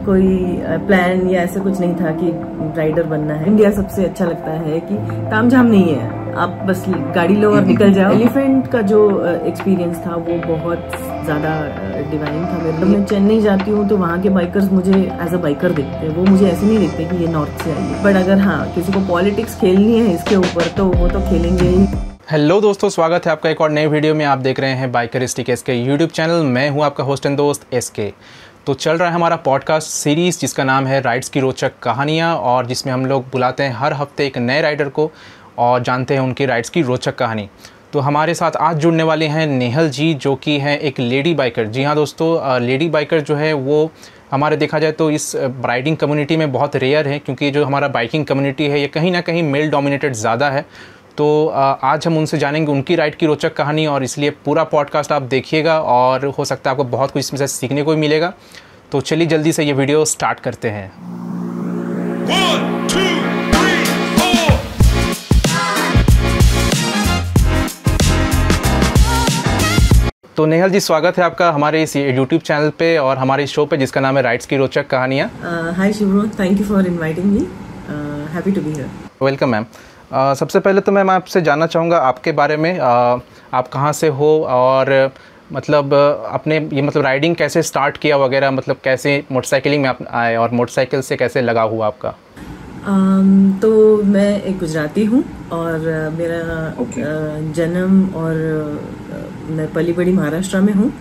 कोई प्लान या ऐसा कुछ नहीं था कि राइडर बनना है। इंडिया सबसे अच्छा लगता है कि तामझाम नहीं है, आप बस गाड़ी लो और निकल जाओ। एलिफेंट का जो एक्सपीरियंस था वो बहुत ज्यादा डिवाइन था मेरे। मैं चेन्नई जाती हूँ तो वहाँ के बाइकर्स मुझे एज अ बाइकर देखते हैं, वो मुझे ऐसे नहीं देखते कि ये नॉर्थ से आई है। बट अगर हाँ किसी को पॉलिटिक्स खेलनी है इसके ऊपर तो वो तो खेलेंगे ही। हेलो दोस्तों, स्वागत है आपका एक और नए वीडियो में। आप देख रहे हैं बाइकरिस्टिक एसके यूट्यूब चैनल। मैं हूं आपका होस्ट एंड दोस्त एसके। तो चल रहा है हमारा पॉडकास्ट सीरीज़ जिसका नाम है राइड्स की रोचक कहानियां, और जिसमें हम लोग बुलाते हैं हर हफ्ते एक नए राइडर को और जानते हैं उनकी राइड्स की रोचक कहानी। तो हमारे साथ आज जुड़ने वाले हैं नेहल जी, जो कि हैं एक लेडी बाइकर। जी हाँ दोस्तों, लेडी बाइकर जो है वो हमारे देखा जाए तो इस राइडिंग कम्युनिटी में बहुत रेयर है, क्योंकि जो हमारा बाइकिंग कम्युनिटी है ये कहीं ना कहीं मेल डोमिनेटेड ज़्यादा है। तो आज हम उनसे जानेंगे उनकी राइड की रोचक कहानी, और इसलिए पूरा पॉडकास्ट आप देखिएगा और हो सकता है आपको बहुत कुछ इसमें से सीखने को भी मिलेगा। तो चलिए जल्दी से ये वीडियो स्टार्ट करते हैं। 1, 2, 3, 4। तो नेहल जी, स्वागत है आपका हमारे इस यूट्यूब चैनल पे और हमारे इस शो पे जिसका नाम है राइड्स की रोचक कहानियाँ। Hi Shivro, thank you for inviting me, happy to be here. Welcome ma'am. सबसे पहले तो मैं आपसे जानना चाहूँगा आपके बारे में, आप कहाँ से हो और मतलब अपने ये मतलब राइडिंग कैसे स्टार्ट किया वगैरह, मतलब कैसे मोटरसाइकिलिंग में आप आए और मोटरसाइकिल से कैसे लगा हुआ आपका? तो मैं एक गुजराती हूँ और मेरा जन्म और मैं पली बड़ी महाराष्ट्र में हूँ,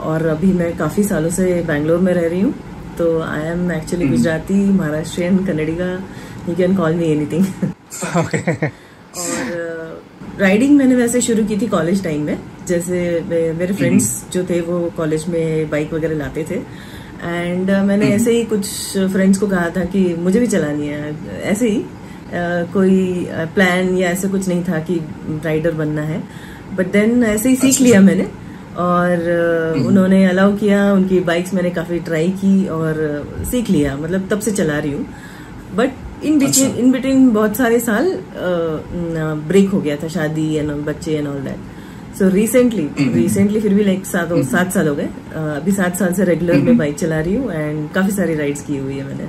और अभी मैं काफ़ी सालों से बेंगलोर में रह रही हूँ। तो I am actually Gujarati, Maharashtrian, Kannadiga, you can call me anything. और राइडिंग मैंने वैसे शुरू की थी कॉलेज टाइम में। जैसे मेरे फ्रेंड्स जो थे वो कॉलेज में बाइक वगैरह लाते थे, एंड मैंने ऐसे ही कुछ फ्रेंड्स को कहा था कि मुझे भी चलानी है। ऐसे ही कोई प्लान या ऐसा कुछ नहीं था कि राइडर बनना है, बट देन ऐसे ही सीख लिया मैंने, और उन्होंने अलाउ किया। उनकी बाइक्स मैंने काफ़ी ट्राई की और सीख लिया, मतलब तब से चला रही हूँ। बट इन बिटवीन बहुत सारे साल ब्रेक हो गया था, शादी एंड बच्चे and all that. So recently फिर भी लाइक 7 साल हो गए। अभी 7 साल से रेगुलर में बाइक चला रही हूँ एंड काफ़ी सारी राइड्स की हुई है मैंने।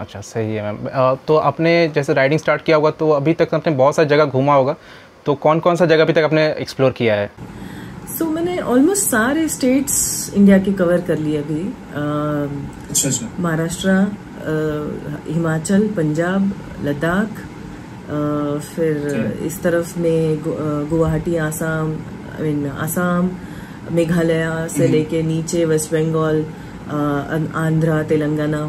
अच्छा, सही है मैम। तो आपने जैसे राइडिंग स्टार्ट किया होगा तो अभी तक आपने बहुत सारी जगह घूमा होगा, तो कौन कौन सा जगह अभी तक आपने एक्सप्लोर किया है? सो मैंने ऑलमोस्ट सारे स्टेट्स इंडिया के कवर कर लिए अभी। महाराष्ट्र, हिमाचल, पंजाब, लद्दाख, फिर इस तरफ में गुवाहाटी, आसाम, मेघालय से लेके नीचे वेस्ट बंगाल, आंध्रा, तेलंगाना,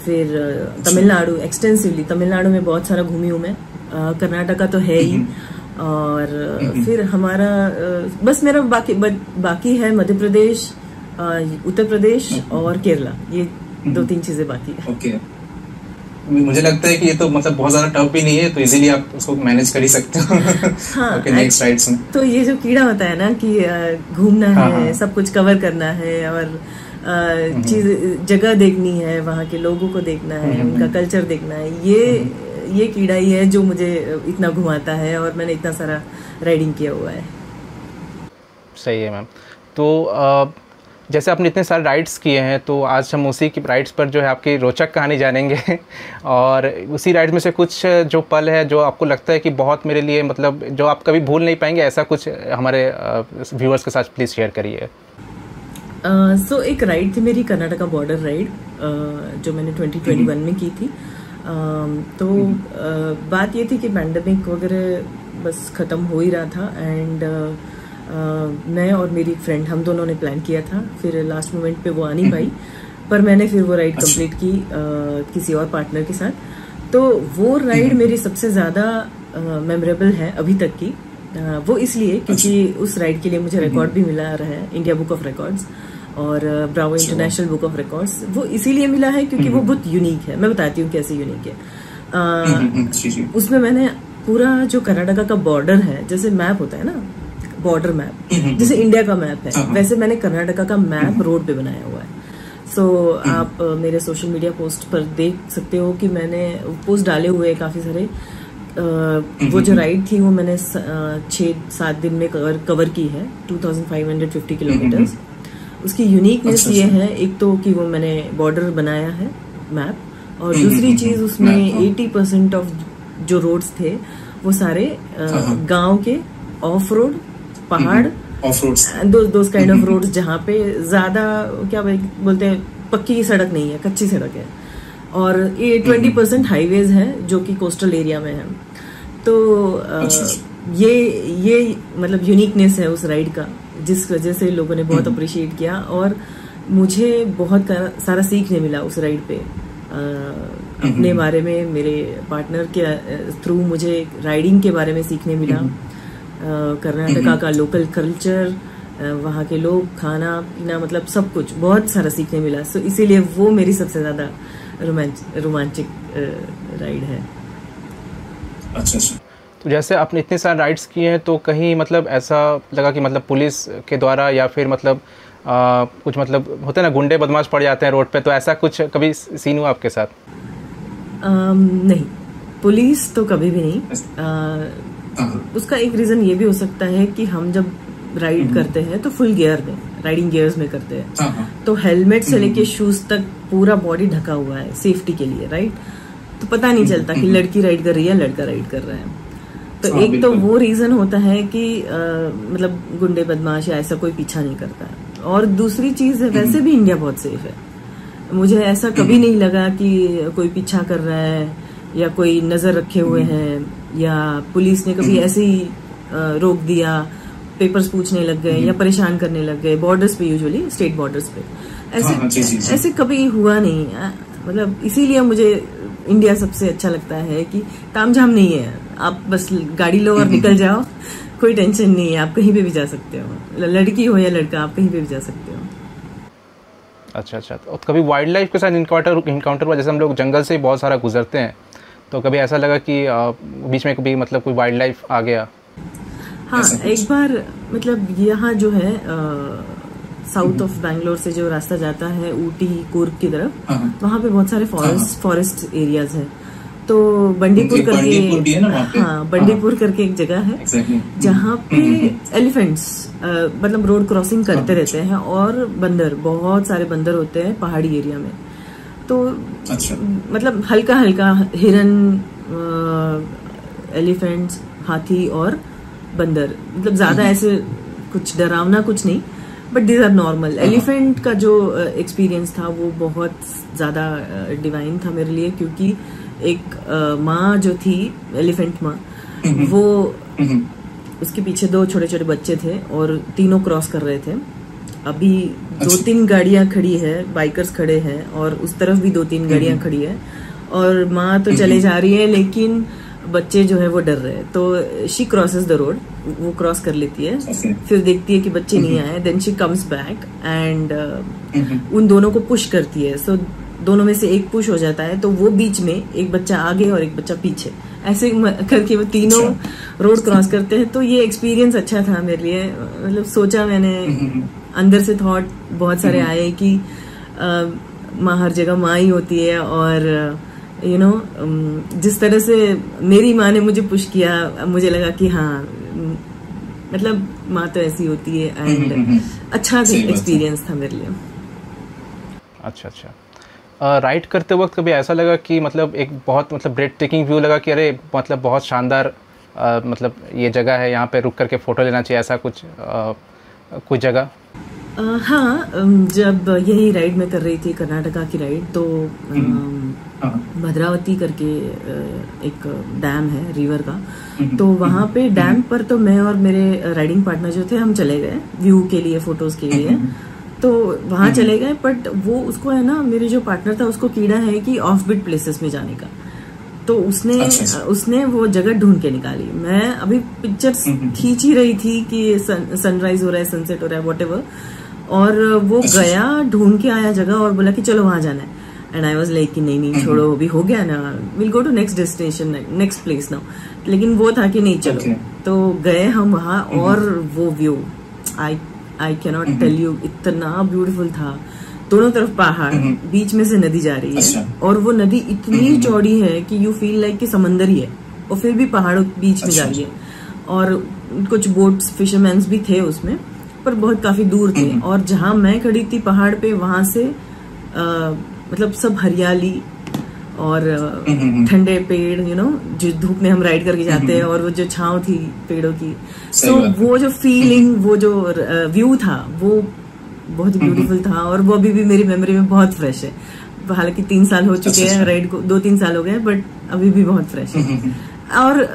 फिर तमिलनाडु। एक्सटेंसिवली तमिलनाडु में बहुत सारा घूमी हूँ मैं। कर्नाटका तो है ही, और फिर हमारा बस मेरा बाकी है मध्य प्रदेश, उत्तर प्रदेश और केरला। ये 2-3 चीजें बाकी है। ओके। मुझे लगता है कि ये तो मतलब बहुत ज्यादा टफ भी नहीं है, तो इजीली आप उसको मैनेज कर ही सकते हो। हाँ, ओके, नेक्स्ट राइड्स में तो ये जो कीड़ा होता है ना कि घूमना है, सब कुछ कवर करना है और चीज जगह देखनी है, वहाँ के लोगों को देखना है, उनका कल्चर देखना है, ये कीड़ा ही है जो मुझे इतना घुमाता है, और मैंने इतना सारा राइडिंग किया हुआ है। सही है मैम। तो जैसे आपने इतने सारे राइड्स किए हैं, तो आज हम उसी की राइड्स पर जो है आपकी रोचक कहानी जानेंगे। और उसी राइड में से कुछ जो पल है जो आपको लगता है कि बहुत मेरे लिए मतलब जो आप कभी भूल नहीं पाएंगे, ऐसा कुछ हमारे व्यूअर्स के साथ प्लीज़ शेयर करिए। सो एक राइड थी मेरी, कर्नाटका बॉर्डर राइड, जो मैंने 2021 में की थी। तो बात ये थी कि पैंडेमिक वगैरह बस ख़त्म हो ही रहा था, एंड मैं और मेरी फ्रेंड हम दोनों ने प्लान किया था। फिर लास्ट मोमेंट पे वो आ नहीं पाई, पर मैंने फिर वो राइड कंप्लीट की किसी और पार्टनर के साथ। तो वो राइड मेरी सबसे ज़्यादा मेमोरेबल है अभी तक की। वो इसलिए क्योंकि उस राइड के लिए मुझे रिकॉर्ड भी मिला रहा है, इंडिया बुक ऑफ रिकॉर्ड्स और Bravo international book of records. वो इसीलिए मिला है क्योंकि वो बहुत यूनिक है। मैं बताती हूँ कैसे यूनिक है। उसमें मैंने पूरा जो कर्नाटका का बॉर्डर है, जैसे मैप होता है ना, बॉर्डर मैप, जैसे इंडिया का मैप है, वैसे मैंने कर्नाटका का मैप रोड पे बनाया हुआ है। सो आप मेरे सोशल मीडिया पोस्ट पर देख सकते हो कि मैंने पोस्ट डाले हुए काफी सारे। वो जो राइड थी वो मैंने 6-7 दिन में कवर की है, 2550 किलोमीटर्स। उसकी यूनिकनेस अच्छा, ये अच्छा। है, एक तो कि वो मैंने बॉर्डर बनाया है मैप, और दूसरी चीज उसमें मैप, हाँ। 80% ऑफ जो रोड्स थे वो सारे हाँ। गांव के ऑफ रोड, पहाड़, off roads. Those kind of roads जहाँ पे ज्यादा क्या बोलते हैं, पक्की सड़क नहीं है, कच्ची सड़क है, और ये 20% हाईवेज है जो कि कोस्टल एरिया में है। तो ये मतलब यूनिकनेस है उस राइड का, जिस वजह से लोगों ने बहुत अप्रिशिएट किया, और मुझे बहुत सारा सीखने मिला उस राइड पे अपने बारे में। मेरे पार्टनर के थ्रू मुझे राइडिंग के बारे में सीखने मिला, कर्नाटका का लोकल कल्चर, वहाँ के लोग, खाना पीना, मतलब सब कुछ बहुत सारा सीखने मिला। सो इसीलिए वो मेरी सबसे ज्यादा रोमांचक राइड है। अच्छा अच्छा। तो जैसे आपने इतने सारे राइड्स किए हैं, तो कहीं मतलब ऐसा लगा कि मतलब पुलिस के द्वारा या फिर मतलब कुछ मतलब होते हैं ना, गुंडे बदमाश पड़ जाते हैं रोड पे, तो ऐसा कुछ कभी सीन हुआ आपके साथ? नहीं, पुलिस तो कभी भी नहीं। उसका एक रीजन ये भी हो सकता है कि हम जब राइड करते हैं तो फुल गियर में, राइडिंग गियर्स में करते हैं, तो हेलमेट से लेके शूज तक पूरा बॉडी ढका हुआ है सेफ्टी के लिए, राइट? तो पता नहीं चलता कि लड़की राइड कर रही है, लड़का राइड कर रहा है। तो एक तो वो रीजन होता है कि मतलब गुंडे बदमाश या ऐसा कोई पीछा नहीं करता है, और दूसरी चीज है वैसे भी इंडिया बहुत सेफ है। मुझे ऐसा कभी नहीं लगा कि कोई पीछा कर रहा है या कोई नजर रखे हुए हैं, या पुलिस ने कभी ऐसे ही रोक दिया, पेपर्स पूछने लग गए या परेशान करने लग गए बॉर्डर्स पे, यूजुअली स्टेट बॉर्डर्स पे। ऐसे कभी हुआ नहीं। मतलब इसीलिए मुझे इंडिया सबसे अच्छा लगता है कि तामझाम नहीं है, आप बस गाड़ी लो और निकल जाओ, कोई टेंशन नहीं है, आप कहीं पे भी जा सकते हो, लड़की हो या लड़का, आप कहीं पे भी जा सकते हो। अच्छा अच्छा। तो कभी वाइल्ड लाइफ के साथ इनकाउंटर हुआ? जैसे हम लोग जंगल से बहुत सारा गुजरते हैं, तो कभी ऐसा लगा कि बीच में कभी मतलब कोई वाइल्ड लाइफ आ गया? हाँ, एक बार मतलब यहाँ जो है साउथ ऑफ बैंगलोर से जो रास्ता जाता है ऊटी कूर्ग की तरफ, वहाँ पे बहुत सारे फॉरेस्ट एरियाज हैं। तो बंडीपुर करके, हाँ बंडीपुर करके एक जगह है जहाँ पे एलिफेंट्स मतलब रोड क्रॉसिंग करते रहते हैं, और बंदर, बहुत सारे बंदर होते हैं पहाड़ी एरिया में। तो मतलब हल्का हल्का हिरन, एलिफेंट्स, हाथी और बंदर, मतलब ज्यादा ऐसे कुछ डरावना कुछ नहीं, but these are normal. Elephant का जो एक्सपीरियंस था वो बहुत ज्यादा डिवाइन था मेरे लिए, क्योंकि एक माँ जो थी, एलिफेंट माँ, वो उसके पीछे 2 छोटे छोटे बच्चे थे और तीनों क्रॉस कर रहे थे। अभी 2-3 गाड़ियां खड़ी है, बाइकर्स खड़े हैं, और उस तरफ भी 2-3 गाड़ियां खड़ी है, और माँ तो चले जा रही है लेकिन बच्चे जो है वो डर रहे हैं। तो शी क्रॉसेस द रोड, वो क्रॉस कर लेती है, फिर देखती है कि बच्चे नहीं आए, then she comes back and उन दोनों को पुश करती है। सो दोनों में से एक पुश हो जाता है, तो वो बीच में, एक बच्चा आगे और एक बच्चा पीछे, ऐसे करके वो तीनों रोड क्रॉस करते हैं। तो ये एक्सपीरियंस अच्छा था मेरे लिए। मतलब सोचा मैंने, अंदर से थॉट बहुत सारे आए कि माँ हर जगह माँ ही होती है, और यू नो जिस तरह से मेरी माँ ने मुझे पुश किया, मुझे लगा कि हाँ मतलब माँ तो ऐसी होती है, एंड अच्छा एक्सपीरियंस था मेरे लिए। अच्छा अच्छा। राइड करते वक्त कभी ऐसा लगा कि मतलब एक बहुत मतलब ब्रेथ टेकिंग व्यू लगा कि अरे मतलब बहुत शानदार मतलब ये जगह है, यहाँ पे रुक करके फ़ोटो लेना चाहिए, ऐसा कुछ कोई जगह? हाँ, जब यही राइड में कर रही थी, कर्नाटका की राइड, तो भद्रावती करके एक डैम है रिवर का, तो वहाँ पे डैम पर तो मैं और मेरे राइडिंग पार्टनर जो थे, हम चले गए व्यू के लिए, फोटोज के लिए। तो वहाँ चले गए, बट वो उसको है ना, मेरे जो पार्टनर था उसको कीड़ा है कि ऑफ बीट प्लेसेस में जाने का। तो उसने वो जगह ढूंढ के निकाली। मैं अभी पिक्चर्स खींच ही रही थी कि सनराइज हो रहा है, सनसेट हो रहा है, व्हाटएवर, और वो गया, ढूंढ के आया जगह और बोला कि चलो वहां जाना है। एंड आई वाज लाइक कि नहीं छोड़ो, अभी हो गया ना, will go to next destination, next place now. लेकिन वो था कि नहीं चलो, तो गए हम वहां, और वो view I can not tell you, इतना ब्यूटीफुल था। दोनों तरफ पहाड़, बीच में से नदी जा रही है, और वो नदी इतनी चौड़ी है कि यू फील लाइक कि समंदर ही है, और फिर भी पहाड़ों बीच में जा रही है। और कुछ बोट्स, फिशरमैन्स भी थे उसमें, पर बहुत काफी दूर थे, और जहां मैं खड़ी थी पहाड़ पे, वहां से मतलब सब हरियाली और ठंडे पेड़, जो धूप में हम राइड करके जाते हैं, और वो जो छांव थी पेड़ों की, तो वो जो फीलिंग, वो जो व्यू था, वो बहुत ही ब्यूटीफुल था, और वो अभी भी मेरी मेमोरी में बहुत फ्रेश है। हालांकि 3 साल हो चुके हैं राइड को, 2-3 साल हो गए, बट अभी भी बहुत फ्रेश है। और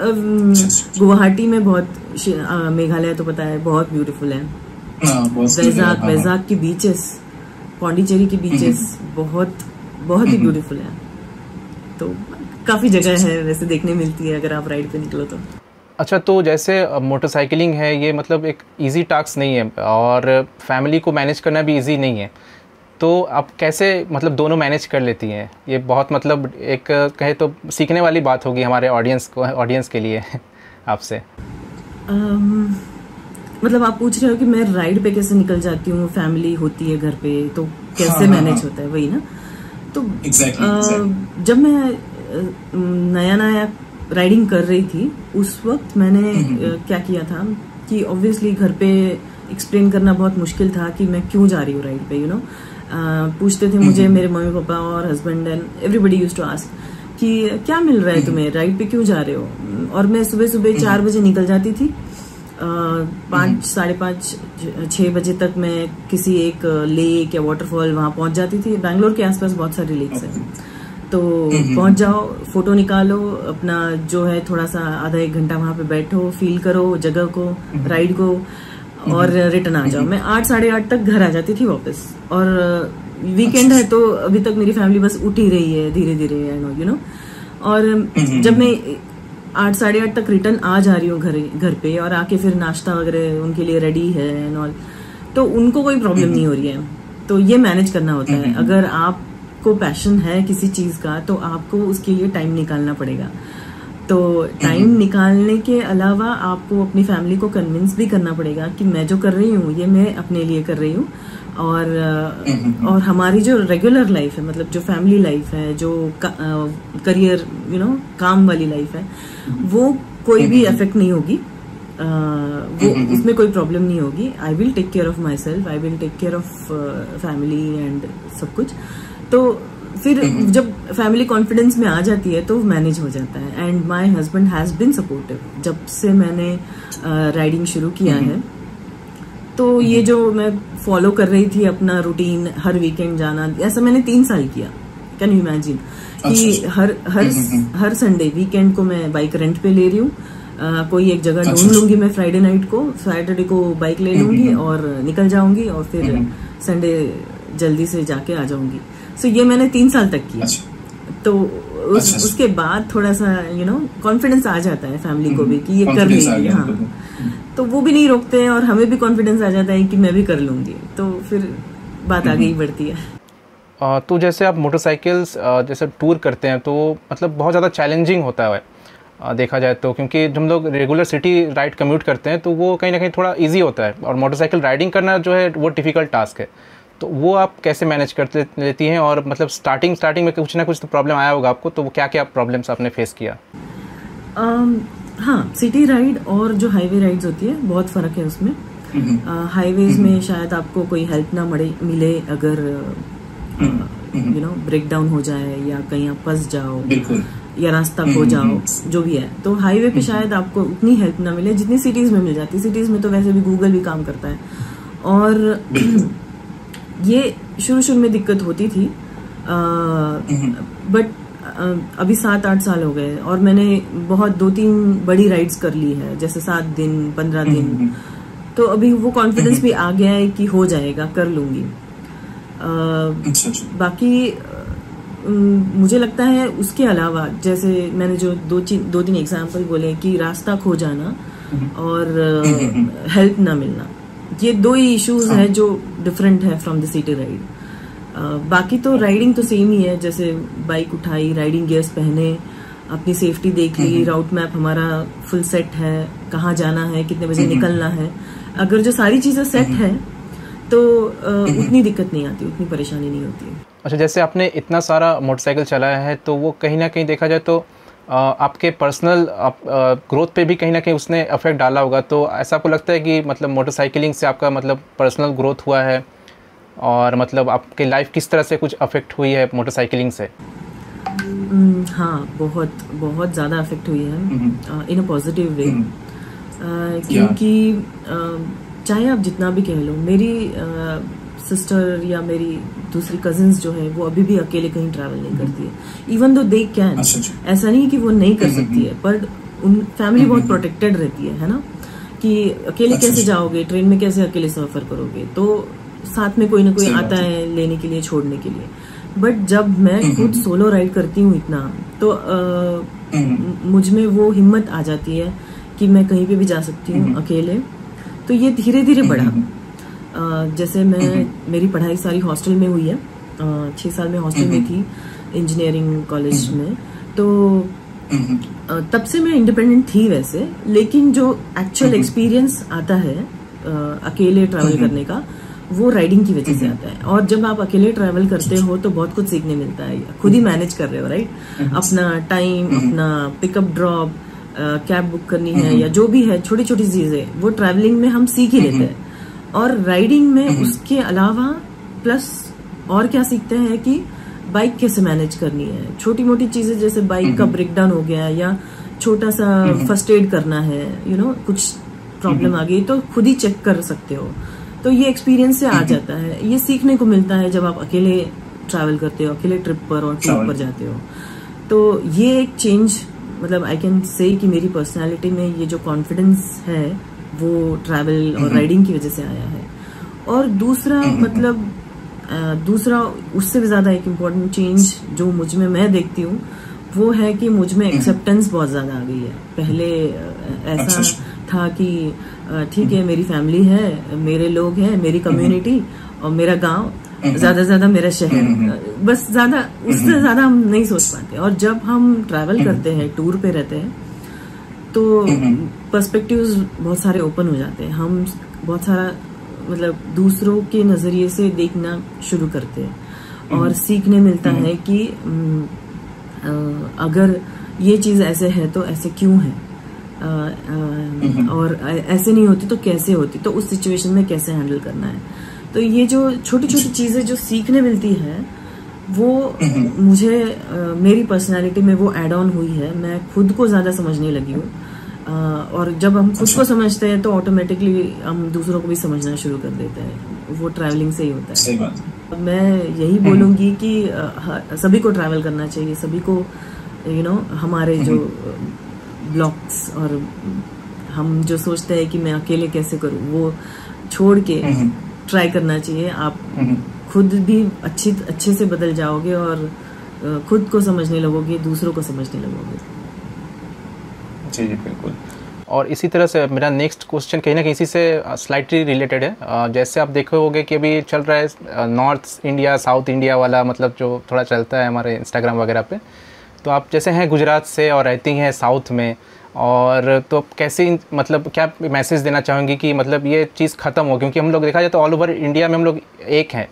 गुवाहाटी में बहुत, मेघालय तो पता है बहुत ब्यूटीफुल है। वैजाग की बीचेस, पौंडीचेरी की बीचेस बहुत बहुत ही ब्यूटीफुल है। तो काफी जगह है वैसे देखने मिलती है अगर आप राइड पे निकलो तो। अच्छा, तो जैसे मोटरसाइकिलिंग है, ये मतलब एक इजी टास्क नहीं है, और फैमिली को मैनेज करना भी इजी नहीं है, तो आप कैसे मतलब दोनों मैनेज कर लेती हैं? ये बहुत मतलब एक कहे तो सीखने वाली बात होगी हमारे ऑडियंस के लिए आपसे। मतलब आप पूछ रहे हो कि मैं राइड पे कैसे निकल जाती हूँ, फैमिली होती है घर पे, तो कैसे मैनेज होता है, वही ना? तो जब मैं नया राइडिंग कर रही थी, उस वक्त मैंने क्या किया था कि ऑब्वियसली घर पे एक्सप्लेन करना बहुत मुश्किल था कि मैं क्यों जा रही हूँ राइड पे, पूछते थे मुझे मेरे मम्मी पापा और husband, and everybody used to ask कि क्या मिल रहा है तुम्हें, राइड पे क्यों जा रहे हो? और मैं सुबह 4 बजे निकल जाती थी, 5, 5:30, 6 बजे तक मैं किसी एक लेक या वाटरफॉल वहां पहुंच जाती थी। बैंगलोर के आसपास बहुत सारे लेक्स हैं, तो पहुंच जाओ, फोटो निकालो अपना, जो है थोड़ा सा आधा 1 घंटा वहां पे बैठो, फील करो जगह को, राइड को, और रिटर्न आ जाओ। मैं 8, 8:30 तक घर आ जाती थी वापस, और वीकेंड है तो अभी तक मेरी फैमिली बस उठ ही रही है धीरे धीरे, और जब मैं 8, 8:30 तक रिटर्न आ जा रही हूँ घर पे, और आके फिर नाश्ता वगैरह उनके लिए रेडी है एंड ऑल, तो उनको कोई प्रॉब्लम नहीं हो रही है। तो ये मैनेज करना होता है। अगर आपको पैशन है किसी चीज का, तो आपको उसके लिए टाइम निकालना पड़ेगा। तो टाइम निकालने के अलावा आपको अपनी फैमिली को कन्विंस भी करना पड़ेगा कि मैं जो कर रही हूँ ये मैं अपने लिए कर रही हूँ, और हमारी जो रेगुलर लाइफ है, मतलब जो फैमिली लाइफ है, जो करियर काम वाली लाइफ है, वो कोई भी इफेक्ट नहीं होगी, वो उसमें कोई प्रॉब्लम नहीं होगी। I will take care of myself, I will take care of family and सब कुछ। तो फिर जब फैमिली कॉन्फिडेंस में आ जाती है तो मैनेज हो जाता है। And my husband has been supportive जब से मैंने राइडिंग शुरू किया है। तो ये जो मैं फॉलो कर रही थी अपना रूटीन, हर वीकेंड जाना, ऐसा मैंने 3 साल किया। कैन यू इमेजिन कि हर संडे वीकेंड को मैं बाइक रेंट पे ले रही हूँ, कोई एक जगह ढूंढ लूंगी मैं, फ्राइडे नाइट को, सैटरडे को बाइक ले लूंगी और निकल जाऊंगी, और फिर संडे जल्दी से जाके आ जाऊंगी। सो ये मैंने 3 साल तक किया। तो उसके बाद थोड़ा सा कॉन्फिडेंस आ जाता है फैमिली को भी कि ये कर लेगी। हाँ, तो वो भी नहीं रोकते हैं, और हमें भी कॉन्फिडेंस आ जाता है कि मैं भी कर लूंगी। तो फिर बात आगे ही बढ़ती है। तो जैसे आप मोटरसाइकिल्स जैसे टूर करते हैं, तो मतलब बहुत ज़्यादा चैलेंजिंग होता है देखा जाए तो, क्योंकि हम लोग रेगुलर सिटी राइड कम्यूट करते हैं तो वो कहीं ना कहीं थोड़ा इजी होता है, और मोटरसाइकिल राइडिंग करना जो है वो डिफ़िकल्ट टास्क है। तो वो आप कैसे मैनेज कर लेती हैं? और मतलब स्टार्टिंग में कुछ ना कुछ तो प्रॉब्लम आया होगा आपको, तो वो क्या क्या प्रॉब्लम्स आपने फेस किया? हाँ, सिटी राइड और जो हाईवे राइड्स होती है बहुत फ़र्क है उसमें। हाईवेज में शायद आपको कोई हेल्प ना मिले अगर ब्रेक डाउन हो जाए, या कहीं आप फंस जाओ, या रास्ता खो जाओ, जो भी है। तो हाईवे पे शायद आपको उतनी हेल्प ना मिले जितनी सिटीज में मिल जाती है। सिटीज में तो वैसे भी गूगल भी काम करता है, और ये शुरू में दिक्कत होती थी, बट अभी 7-8 साल हो गए, और मैंने बहुत 2-3 बड़ी राइड्स कर ली है, जैसे 7 दिन 15 दिन। तो अभी वो कॉन्फिडेंस भी आ गया है कि हो जाएगा, कर लूंगी। बाकी मुझे लगता है उसके अलावा, जैसे मैंने जो 2-3 एग्जाम्पल बोले कि रास्ता खो जाना और हेल्प ना मिलना, ये 2 ही इश्यूज हैं जो डिफरेंट है फ्रॉम द सिटी राइड। बाकी तो राइडिंग तो सेम ही है, जैसे बाइक उठाई, राइडिंग गियर्स पहने, अपनी सेफ्टी देख ली, राउट मैप हमारा फुल सेट है, कहाँ जाना है, कितने बजे निकलना है। अगर जो सारी चीजें सेट है तो उतनी दिक्कत नहीं आती, उतनी परेशानी नहीं होती है। अच्छा, जैसे आपने इतना सारा मोटरसाइकिल चलाया है, तो वो कहीं ना कहीं देखा जाए तो आपके पर्सनल ग्रोथ पे भी कहीं ना कहीं उसने अफेक्ट डाला होगा। तो ऐसा आपको लगता है कि मतलब मोटरसाइकिलिंग से आपका मतलब पर्सनल ग्रोथ हुआ है, और मतलब आपके लाइफ किस तरह से कुछ अफेक्ट हुई है मोटरसाइकिलिंग से? हाँ, बहुत बहुत ज़्यादा अफेक्ट हुई है इन अ पॉजिटिव वे। क्योंकि चाहे आप जितना भी कह लो, मेरी सिस्टर या मेरी दूसरी कजिन्स जो है वो अभी भी अकेले कहीं ट्रैवल नहीं करती है, इवन दो दे कैन। ऐसा नहीं कि वो नहीं कर सकती है, पर उन फैमिली बहुत प्रोटेक्टेड रहती है ना, कि अकेले कैसे जाओगे, ट्रेन में कैसे अकेले सफर करोगे, तो साथ में कोई ना कोई आता है लेने के लिए, छोड़ने के लिए। बट जब मैं खुद सोलो राइड करती हूँ इतना, तो मुझ में वो हिम्मत आ जाती है कि मैं कहीं पे भी जा सकती हूँ अकेले। तो ये धीरे धीरे बढ़ा। जैसे मेरी पढ़ाई सारी हॉस्टल में हुई है, 6 साल में हॉस्टल में थी इंजीनियरिंग कॉलेज में। तो तब से मैं इंडिपेंडेंट थी वैसे, लेकिन जो एक्चुअल एक्सपीरियंस आता है अकेले ट्रैवल करने का, वो राइडिंग की वजह से आता है। और जब आप अकेले ट्रैवल करते हो तो बहुत कुछ सीखने मिलता है। खुद ही मैनेज कर रहे हो, राइट? अपना टाइम, अपना पिकअप ड्रॉप, कैब बुक करनी है या जो भी है, छोटी छोटी चीजें वो ट्रैवलिंग में हम सीख ही लेते हैं। और राइडिंग में उसके अलावा प्लस और क्या सीखते हैं कि बाइक कैसे मैनेज करनी है, छोटी मोटी चीजें, जैसे बाइक का ब्रेकडाउन हो गया या छोटा सा फर्स्ट एड करना है, कुछ प्रॉब्लम आ गई तो खुद ही चेक कर सकते हो। तो ये एक्सपीरियंस से आ जाता है, ये सीखने को मिलता है जब आप अकेले ट्रैवल करते हो, अकेले ट्रिप पर और टूर पर जाते हो। तो ये एक चेंज, मतलब आई कैन से कि मेरी पर्सनालिटी में ये जो कॉन्फिडेंस है वो ट्रैवल और राइडिंग की वजह से आया है। और दूसरा मतलब दूसरा उससे भी ज्यादा एक इम्पोर्टेंट चेंज जो मुझ में मैं देखती हूँ वो है कि मुझ में एक्सेप्टेंस बहुत ज्यादा आ गई है। पहले ऐसा था कि ठीक है, मेरी फैमिली है, मेरे लोग हैं, मेरी कम्युनिटी और मेरा गांव, ज्यादा से ज्यादा मेरा शहर, बस ज्यादा उससे ज्यादा हम नहीं सोच पाते। और जब हम ट्रैवल करते हैं, टूर पे रहते हैं, तो पर्सपेक्टिव्स बहुत सारे ओपन हो जाते हैं। हम बहुत सारा मतलब दूसरों के नजरिए से देखना शुरू करते हैं और सीखने मिलता है कि अगर ये चीज ऐसे है तो ऐसे क्यों है, और ऐसे नहीं होती तो कैसे होती, तो उस सिचुएशन में कैसे हैंडल करना है। तो ये जो छोटी छोटी चीजें जो सीखने मिलती है वो मुझे मेरी पर्सनालिटी में वो एड ऑन हुई है। मैं खुद को ज्यादा समझने लगी हूँ, और जब हम खुद को समझते हैं तो ऑटोमेटिकली हम दूसरों को भी समझना शुरू कर देते हैं। वो ट्रैवलिंग से ही होता है। सही बात। मैं यही बोलूंगी कि सभी को ट्रैवल करना चाहिए, सभी को हमारे जो ब्लॉक्स और हम जो सोचते हैं कि मैं अकेले कैसे करूं, वो छोड़ के ट्राई करना चाहिए। आप खुद भी अच्छे से बदल जाओगे और खुद को समझने लगोगे, दूसरों को समझने लगोगे। जी जी बिल्कुल। और इसी तरह से मेरा नेक्स्ट क्वेश्चन कहीं ना कहीं इसी से स्लाइटली रिलेटेड है। जैसे आप देखे होगे कि अभी चल रहा है नॉर्थ इंडिया साउथ इंडिया वाला, मतलब जो थोड़ा चलता है हमारे इंस्टाग्राम वगैरह पे। तो आप जैसे हैं गुजरात से और रहती हैं साउथ में, और तो कैसे मतलब क्या मैसेज देना चाहेंगी कि मतलब ये चीज़ ख़त्म हो, क्योंकि हम लोग देखा जाए तो ऑल ओवर इंडिया में हम लोग एक हैं,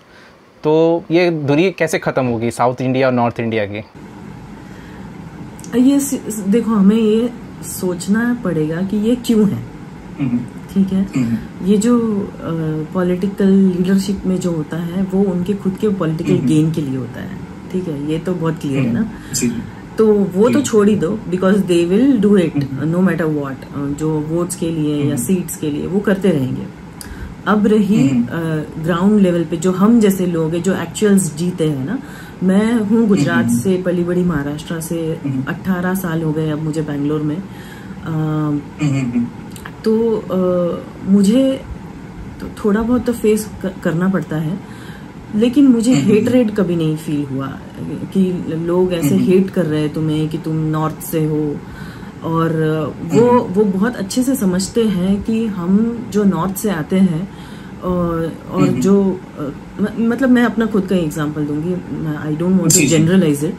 तो ये दूरी कैसे ख़त्म होगी साउथ इंडिया और नॉर्थ इंडिया की? ये देखो, हमें ये सोचना पड़ेगा कि ये क्यों है। ठीक है, ये जो पॉलिटिकल लीडरशिप में जो होता है वो उनके खुद के पॉलिटिकल गेन के लिए होता है। ठीक है, ये तो बहुत क्लियर है ना। तो वो तो छोड़ ही दो, because they will do it no matter what. जो वोट्स के लिए या सीट्स के लिए वो करते रहेंगे। अब रही ग्राउंड लेवल पे जो हम जैसे लोग हैं जो एक्चुअल्स जीते हैं ना। मैं हूँ गुजरात से, पली बड़ी महाराष्ट्र से, 18 साल हो गए अब मुझे बेंगलोर में। तो मुझे तो थोड़ा बहुत तो फेस करना पड़ता है, लेकिन मुझे हेटरेट कभी नहीं फील हुआ कि लोग ऐसे हेट कर रहे हैं तुम्हें कि तुम नॉर्थ से हो। और वो बहुत अच्छे से समझते हैं कि हम जो नॉर्थ से आते हैं और जो मतलब मैं अपना खुद का एग्जांपल दूंगी, I don't want to generalize it.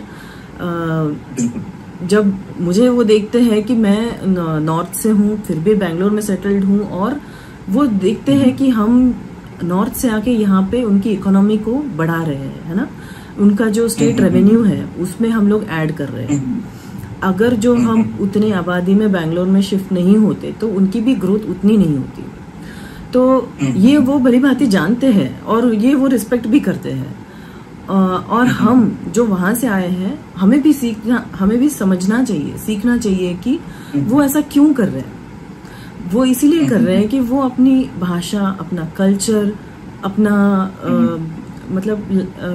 जब मुझे वो देखते हैं कि मैं नॉर्थ से हूँ फिर भी बेंगलोर में सेटल्ड हूँ, और वो देखते हैं कि हम नॉर्थ से आके यहाँ पे उनकी इकोनॉमी को बढ़ा रहे हैं, है ना। उनका जो स्टेट रेवेन्यू है उसमें हम लोग ऐड कर रहे हैं। अगर जो हम उतने आबादी में बैंगलोर में शिफ्ट नहीं होते तो उनकी भी ग्रोथ उतनी नहीं होती। तो ये वो भली भांति जानते हैं और ये वो रिस्पेक्ट भी करते हैं। और हम जो वहां से आए हैं, हमें भी सीखना, हमें भी समझना चाहिए, सीखना चाहिए कि वो ऐसा क्यों कर रहे हैं। वो इसीलिए कर रहे हैं कि वो अपनी भाषा, अपना कल्चर, अपना मतलब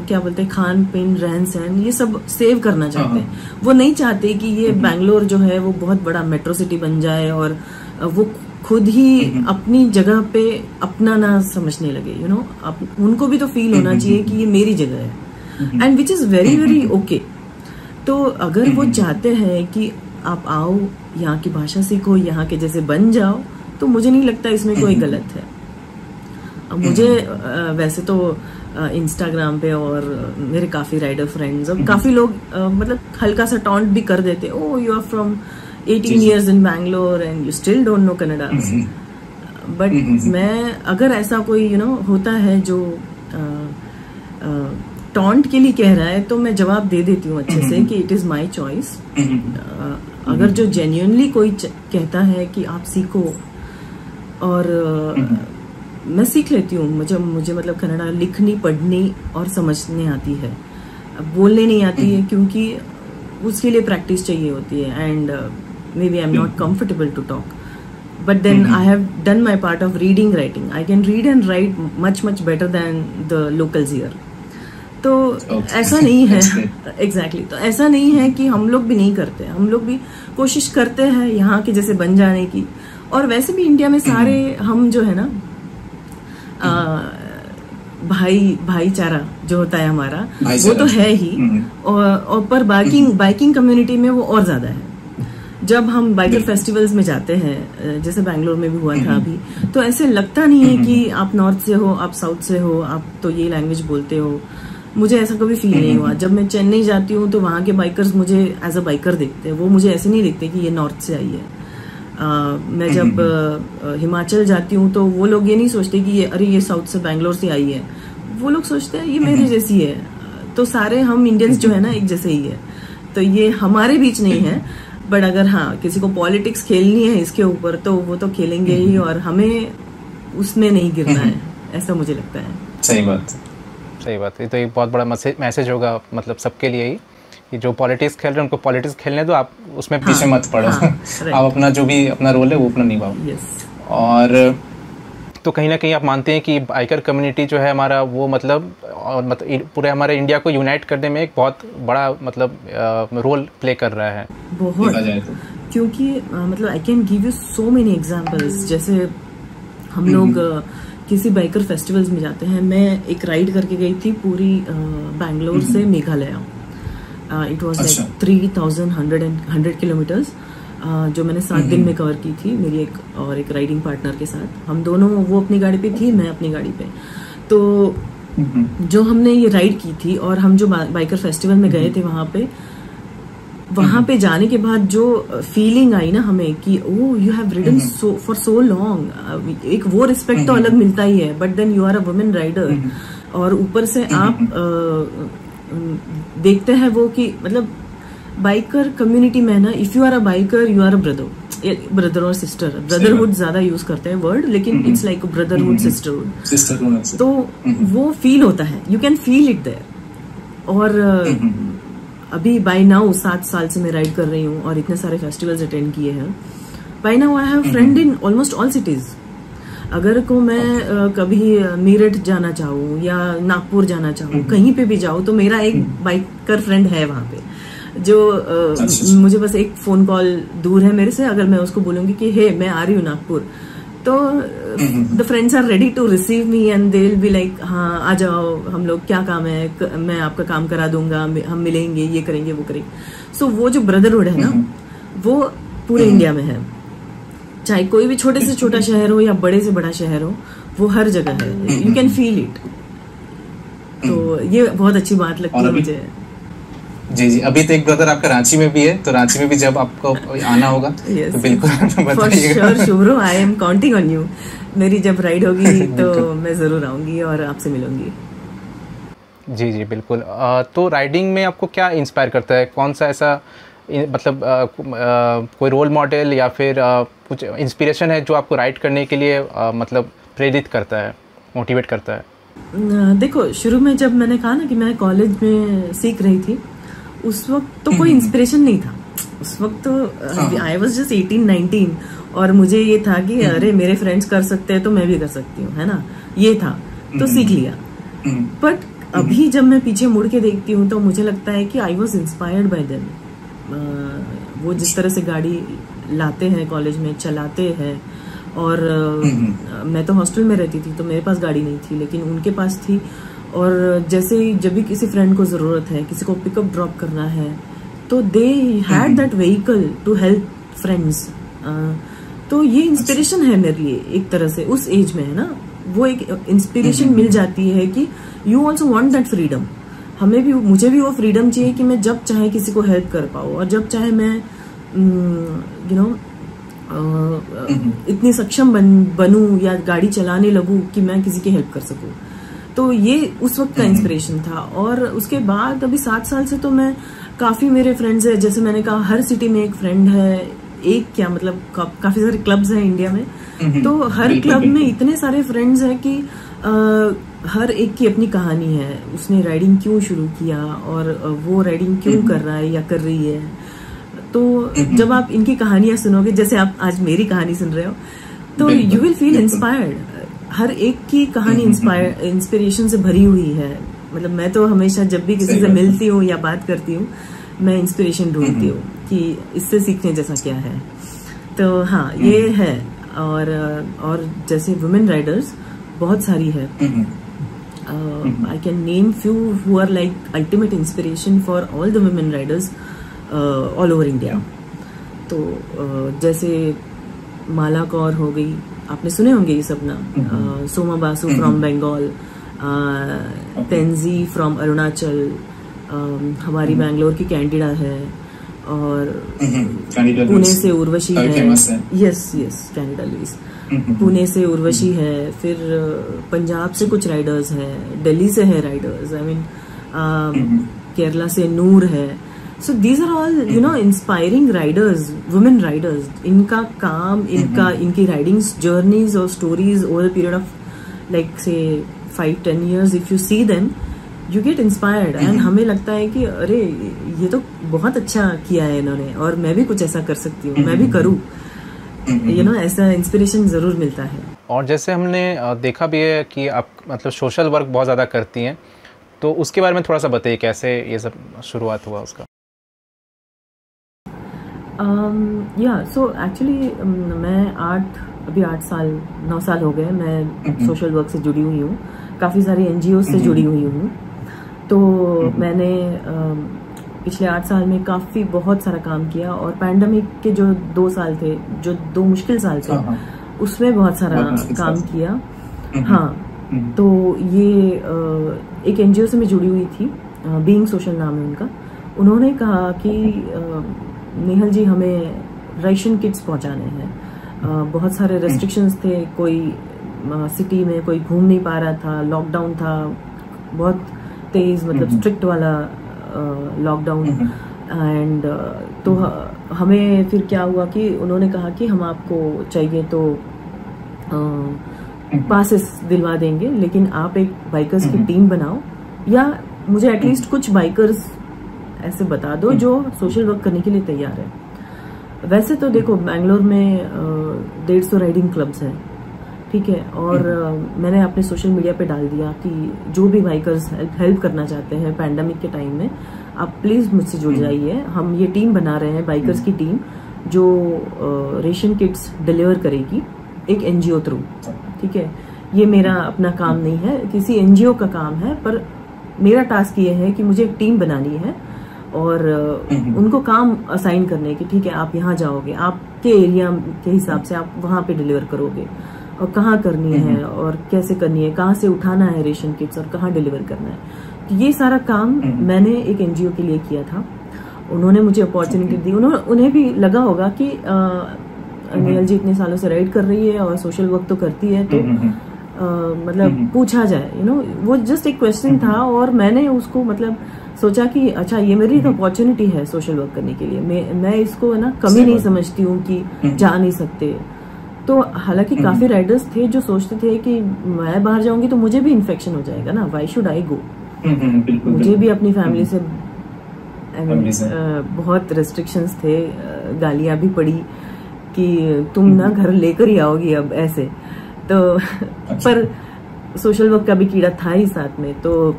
क्या बोलते हैं, खान पीन, रहन सहन, ये सब सेव करना चाहते हैं। वो नहीं चाहते कि ये बैंगलोर जो है वो बहुत बड़ा मेट्रो सिटी बन जाए और वो खुद ही अपनी जगह पे अपना ना समझने लगे। यू नो, उनको भी तो फील होना चाहिए कि ये मेरी जगह है, and which is very very okay. तो अगर वो चाहते हैं कि आप आओ, यहाँ की भाषा सीखो, यहाँ के जैसे बन जाओ, तो मुझे नहीं लगता इसमें कोई गलत है। मुझे वैसे तो इंस्टाग्राम पे और मेरे काफी राइडर फ्रेंड्स और काफी लोग मतलब हल्का सा टॉन्ट भी कर देते, oh you are from 18 years in Bangalore and you still don't know Kannada. But मैं अगर ऐसा कोई होता है जो टॉन्ट के लिए कह रहा है, तो मैं जवाब दे देती हूँ अच्छे से कि इट इज माई चॉइस। अगर जो जेन्युइनली कोई कहता है कि आप सीखो, और मैं सीख लेती हूँ। मुझे मतलब कन्नड़ा लिखनी, पढ़नी और समझने आती है, बोलने नहीं आती है क्योंकि उसके लिए प्रैक्टिस चाहिए होती है, and maybe I'm not comfortable to talk, but then I have done my part of reading, writing. I can read and write much better than the locals here. तो ऐसा नहीं है exactly, तो ऐसा नहीं है कि हम लोग भी नहीं करते, हम लोग भी कोशिश करते हैं यहाँ के जैसे बन जाने की। और वैसे भी इंडिया में सारे हम जो है ना भाईचारा जो होता है हमारा, वो तो है ही, और पर बाइकिंग कम्युनिटी में वो और ज्यादा है। जब हम बाइकर फेस्टिवल्स में जाते हैं, जैसे बैंगलोर में भी हुआ था अभी, तो ऐसे लगता नहीं है कि आप नॉर्थ से हो, आप साउथ से हो, आप तो ये लैंग्वेज बोलते हो। मुझे ऐसा कभी फील नहीं हुआ। जब मैं चेन्नई जाती हूँ तो वहाँ के बाइकर्स मुझे एज अ बाइकर देखते हैं, वो मुझे ऐसे नहीं देखते कि ये नॉर्थ से आई है। मैं जब हिमाचल जाती हूँ तो वो लोग ये नहीं सोचते कि ये साउथ से, बैंगलोर से आई है। वो लोग सोचते हैं ये मेरे जैसी है। तो सारे हम इंडियंस जो है ना एक जैसे ही है, तो ये हमारे बीच नहीं है। बट अगर हाँ किसी को पॉलिटिक्स खेलनी है इसके ऊपर, तो वो तो खेलेंगे ही, और हमें उसमें नहीं गिरना है, ऐसा मुझे लगता है। सही बात है। तो एक बहुत बड़ा मैसेज होगा मतलब सबके लिए ही, कि जो पॉलिटिक्स खेल रहे हैं उनको पॉलिटिक्स खेलने दो, आप उसमें पीछे मत पड़ो। आप अपना जो भी अपना रोल है वो अपना निभाओ। और तो कहीं ना कहीं आप मानते हैं कि बाइकर कम्युनिटी जो है हमारा, वो मतलब पूरे हमारे इंडिया को यूनाइट करने में एक बहुत बड़ा मतलब रोल प्ले कर रहा है। बहुत, क्योंकि मतलब I can give you so many examples. जैसे हम लोग किसी बाइकर फेस्टिवल्स में जाते हैं। मैं एक राइड करके गई थी पूरी बैंगलोर से Meghalaya. It was like 3100 kilometres, जो मैंने 7 दिन में कवर की थी, मेरी एक राइडिंग पार्टनर के साथ। हम दोनों, वो अपनी गाड़ी पे थी, मैं अपनी गाड़ी पे। तो जो हमने ये राइड की थी, और हम जो बाइकर फेस्टिवल में गए थे वहां पे जाने के बाद जो फीलिंग आई ना हमें कि oh you have ridden for so long, एक वो रिस्पेक्ट तो अलग मिलता ही है। But then you are a women rider, और ऊपर से आप देखते हैं वो कि मतलब बाइकर कम्युनिटी में ना, if you are a biker you are a brother और सिस्टर। ब्रदरहुड ज्यादा यूज करते हैं वर्ड, लेकिन इट्स लाइक ब्रदरहुड, सिस्टरहुड। तो वो फील होता है, you can feel it there. और अभी बाय नाउ 7 साल से मैं राइड कर रही हूँ और इतने सारे फेस्टिवल्स अटेंड किए हैं। By now I have friend in almost all cities. अगर को मैं कभी मीरठ जाना चाहूँ या नागपुर जाना चाहूँ, कहीं पे भी जाऊँ, तो मेरा एक बाइकर फ्रेंड है वहां पे, जो मुझे बस एक फोन कॉल दूर है मेरे से। अगर मैं उसको बोलूंगी कि हे मैं आ रही हूँ नागपुर, तो the friends are ready to receive me and they will be like हाँ आ जाओ, हम लोग क्या काम है, मैं आपका काम करा दूंगा, हम मिलेंगे, ये करेंगे वो करेंगे। सो वो जो ब्रदरहुड है ना, वो पूरे इंडिया में है। चाहे कोई भी छोटे से छोटा शहर हो या बड़े से बड़ा शहर हो, वो हर जगह है। You can feel it. तो ये बहुत अच्छी बात लगती है मुझे। जी जी, अभी तो एक ब्रदर आपका रांची में भी है, तो रांची में भी जब आपको आना होगा yes, तो बिल्कुल बताइएगा। Shubhro, I am counting on you. मेरी जब राइड होगी तो मैं जरूर आऊंगी और आपसे मिलूंगी। जी जी बिल्कुल। तो राइडिंग में आपको क्या इंस्पायर करता है? कौन सा ऐसा मतलब कोई रोल मॉडल या फिर कुछ इंस्पिरेशन है जो आपको राइट करने के लिए मतलब प्रेरित करता है, मोटिवेट करता है? देखो, शुरू में जब मैंने कहा ना कि मैं कॉलेज में सीख रही थी, उस वक्त तो कोई इंस्पिरेशन नहीं था। उस वक्त तो आई वॉज जस्ट 18-19 और मुझे ये था कि अरे मेरे फ्रेंड्स कर सकते हैं तो मैं भी कर सकती हूँ, है ना, ये था, तो सीख लिया। बट अभी जब मैं पीछे मुड़ के देखती हूँ तो मुझे लगता है कि I was inspired by them. वो जिस तरह से गाड़ी लाते हैं, कॉलेज में चलाते हैं, और मैं तो हॉस्टल में रहती थी तो मेरे पास गाड़ी नहीं थी, लेकिन उनके पास थी। और जैसे जब भी किसी फ्रेंड को जरूरत है, किसी को पिकअप ड्रॉप करना है, तो they had that vehicle to help friends. तो ये इंस्पिरेशन है मेरे लिए एक तरह से, उस एज में, है ना, वो एक इंस्पिरेशन मिल जाती है कि you also want that freedom. हमें भी, मुझे भी वो फ्रीडम चाहिए कि मैं जब चाहे किसी को हेल्प कर पाऊँ, और जब चाहे मैं यू नो इतनी सक्षम बनूं या गाड़ी चलाने लगूं कि मैं किसी की हेल्प कर सकूं। तो ये उस वक्त का इंस्पिरेशन था। और उसके बाद अभी 7 साल से तो मैं, काफी मेरे फ्रेंड्स है, जैसे मैंने कहा, हर सिटी में एक फ्रेंड है, एक क्या मतलब काफी सारे क्लब्स हैं इंडिया में, तो हर क्लब में इतने सारे फ्रेंड्स हैं कि हर एक की अपनी कहानी है। उसने राइडिंग क्यों शुरू किया और वो राइडिंग क्यों कर रहा है या कर रही है। तो जब आप इनकी कहानियां सुनोगे, जैसे आप आज मेरी कहानी सुन रहे हो, तो यू विल फील इंस्पायर्ड। हर एक की कहानी इंस्पिरेशन से भरी हुई है। मतलब मैं तो हमेशा जब भी किसी से मिलती हूँ या बात करती हूँ, मैं इंस्पिरेशन ढूंढती हूँ कि इससे सीखने जैसा क्या है। तो हाँ, ये है। और जैसे वुमेन राइडर्स बहुत सारी है। I can name few who are like ultimate inspiration for all the women riders all over India. तो जैसे माला कौर हो गई, आपने सुने होंगे ये सब नाम। सोमा बासु फ्रॉम बंगाल, तेंजी फ्रॉम अरुणाचल, हमारी बैंगलोर की कैंडिडा है, और पुणे से उर्वशी है। Yes Candida Louis. पुणे से उर्वशी है, फिर पंजाब से कुछ राइडर्स हैं, दिल्ली से है राइडर्स, आई मीन केरला से नूर है। So these are all you know inspiring riders, women riders. इनका काम, इनकी राइडिंग जर्नीज और stories over the period of like say 5-10 years, if you see them you get inspired. And हमें लगता है कि अरे ये तो बहुत अच्छा किया है इन्होंने, और मैं भी कुछ ऐसा कर सकती हूँ, मैं भी करूँ। यू नो, ऐसा इंस्पिरेशन जरूर मिलता है। और जैसे हमने देखा भी है कि आप मतलब सोशल वर्क बहुत ज़्यादा करती हैं, तो उसके बारे में थोड़ा सा बताइए, कैसे ये सब शुरुआत हुआ उसका? सो एक्चुअली मैं अभी 9 साल हो गए मैं सोशल वर्क से जुड़ी हुई हूँ। काफ़ी सारी NGO से जुड़ी हुई हूँ। तो मैंने पिछले 8 साल में काफ़ी बहुत सारा काम किया, और पैंडेमिक के जो 2 साल थे, जो 2 मुश्किल साल थे, उसमें बहुत सारा काम किया। हाँ, तो ये एक NGO से मैं जुड़ी हुई थी, बीइंग सोशल नाम है उनका। उन्होंने कहा कि नेहल जी, हमें राशन किट्स पहुंचाने हैं। बहुत सारे रेस्ट्रिक्शंस थे, कोई सिटी में कोई घूम नहीं पा रहा था, लॉकडाउन था, बहुत तेज, मतलब स्ट्रिक्ट वाला लॉकडाउन। एंड तो हमें फिर क्या हुआ कि उन्होंने कहा कि हम आपको चाहिए तो पासेस दिलवा देंगे, लेकिन आप एक बाइकर्स की टीम बनाओ, या मुझे एटलीस्ट कुछ बाइकर्स ऐसे बता दो जो सोशल वर्क करने के लिए तैयार है। वैसे तो देखो, बैंगलोर में 150 राइडिंग क्लब्स हैं, ठीक है। और मैंने अपने सोशल मीडिया पे डाल दिया कि जो भी बाइकर्स हेल्प करना चाहते हैं पैंडेमिक के टाइम में, आप प्लीज मुझसे जुड़ जाइए। हम ये टीम बना रहे हैं, बाइकर्स की टीम, जो रेशन किट्स डिलीवर करेगी एक NGO थ्रू, ठीक है। ये मेरा अपना काम नहीं है, किसी NGO का काम है, पर मेरा टास्क ये है कि मुझे एक टीम बनानी है और उनको काम असाइन करने की, ठीक है, आप यहाँ जाओगे, आपके एरिया के हिसाब से आप वहां पे डिलीवर करोगे, और कहाँ करनी है और कैसे करनी है, कहाँ से उठाना है रेशन किट्स और कहाँ डिलीवर करना है। तो ये सारा काम मैंने एक NGO के लिए किया था। उन्होंने मुझे अपॉर्चुनिटी दी। उन्हें भी लगा होगा कि नेहल जी इतने सालों से राइड कर रही है और सोशल वर्क तो करती है, तो मतलब पूछा जाए, यू नो, वो जस्ट एक क्वेश्चन था, और मैंने उसको मतलब सोचा कि अच्छा ये मेरी एक अपॉर्चुनिटी है सोशल वर्क करने के लिए, मैं इसको है ना कमी नहीं समझती हूँ कि जा नहीं सकते। तो हालांकि काफी राइडर्स थे जो सोचते थे कि मैं बाहर जाऊंगी तो मुझे भी इन्फेक्शन हो जाएगा ना, व्हाई शुड आई गो। मुझे भी अपनी फैमिली से बहुत रेस्ट्रिक्शंस थे, गालियां भी पड़ी कि तुम ना घर लेकर ही आओगी अब ऐसे। तो पर सोशल वर्क का भी कीड़ा था ही साथ में, तो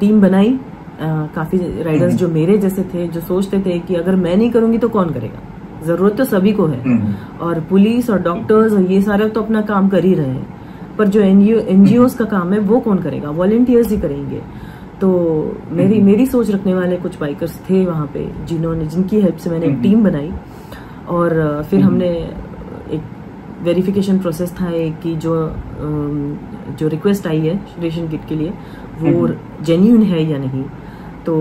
टीम बनाई। काफी राइडर्स जो मेरे जैसे थे, जो सोचते थे कि अगर मैं नहीं करूंगी तो कौन करेगा, जरूरत तो सभी को है, और पुलिस और डॉक्टर्स और ये सारे तो अपना काम कर ही रहे हैं, पर जो एनजीओज का काम है वो कौन करेगा, वॉलंटियर्स ही करेंगे। तो मेरी सोच रखने वाले कुछ बाइकर्स थे वहां पे, जिनकी हेल्प से मैंने एक टीम बनाई। और फिर हमने एक वेरिफिकेशन प्रोसेस था एक कि जो रिक्वेस्ट आई है रेशन किट के लिए वो जेन्युइन है या नहीं, तो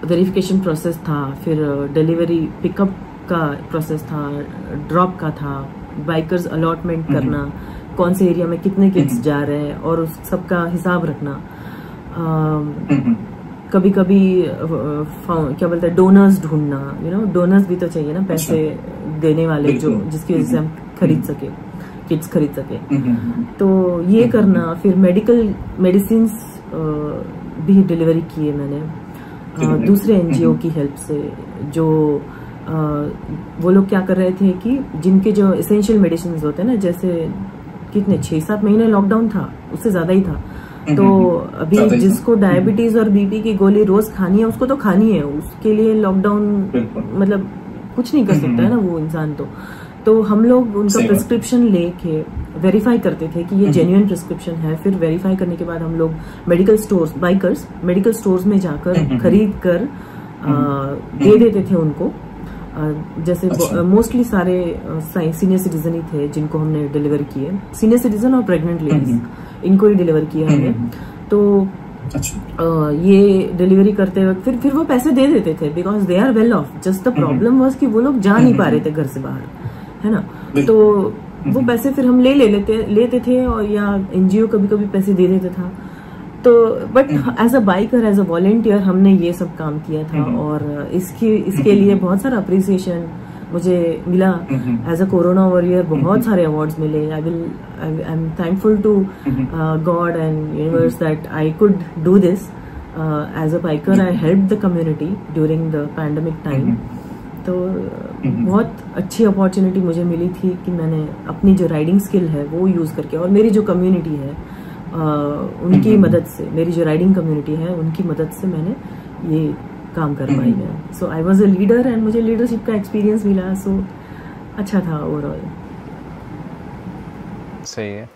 वेरिफिकेशन प्रोसेस था। फिर डिलीवरी पिकअप का प्रोसेस था, ड्रॉप का था, बाइकर्स अलॉटमेंट करना, कौन से एरिया में कितने किड्स जा रहे हैं और उस सबका हिसाब रखना। कभी कभी क्या बोलते हैं, डोनर्स ढूंढना, डोनर्स भी तो चाहिए ना, पैसे देने वाले जो जिसकी वजह से हम खरीद सके, किड्स खरीद सके। तो ये करना, फिर मेडिसिन भी डिलीवरी किए मैंने दूसरे एनजीओ की हेल्प से। जो वो लोग क्या कर रहे थे कि जिनके जो एसेंशियल मेडिसिन होते हैं ना, जैसे कितने 6-7 महीने लॉकडाउन था, उससे ज्यादा ही था, तो अभी जिसको डायबिटीज और बीपी की गोली रोज खानी है उसको तो खानी है, उसके लिए लॉकडाउन मतलब कुछ नहीं कर सकता है ना वो इंसान। तो हम लोग उनका प्रिस्क्रिप्शन लेके वेरीफाई करते थे कि ये जेन्युइन प्रिस्क्रिप्शन है। फिर वेरीफाई करने के बाद हम लोग medical stores, bikers medical stores में जाकर खरीद कर दे देते थे उनको। जैसे मोस्टली सारे सीनियर सिटीजन ही थे जिनको हमने डिलीवर किए, सीनियर सिटीजन और प्रेग्नेंट लेडीज, इनको ही डिलीवर किया हमने। तो ये डिलीवरी करते वक्त फिर वो पैसे दे देते थे, because they are well off. Just the problem was कि वो लोग जा नहीं पा रहे थे घर से बाहर, है ना। तो वो पैसे फिर हम लेते थे, और या एनजीओ कभी कभी पैसे दे देता था। तो but as a biker, as a volunteer हमने ये सब काम किया था, और इसके लिए बहुत सारा अप्रिसिएशन मुझे मिला। एज अ कोरोना वॉरियर बहुत सारे अवार्ड्स मिले। I am thankful to God and universe that I could do this as a biker. I help the community during the pandemic time. तो बहुत अच्छी अपॉर्चुनिटी मुझे मिली थी कि मैंने अपनी जो राइडिंग स्किल है वो यूज करके, और मेरी जो कम्युनिटी है उनकी मदद से, मेरी जो राइडिंग कम्युनिटी है उनकी मदद से मैंने ये काम कर पाई मैं। So I was a leader and मुझे लीडरशिप का एक्सपीरियंस मिला, सो अच्छा था ओवरऑल। सही है,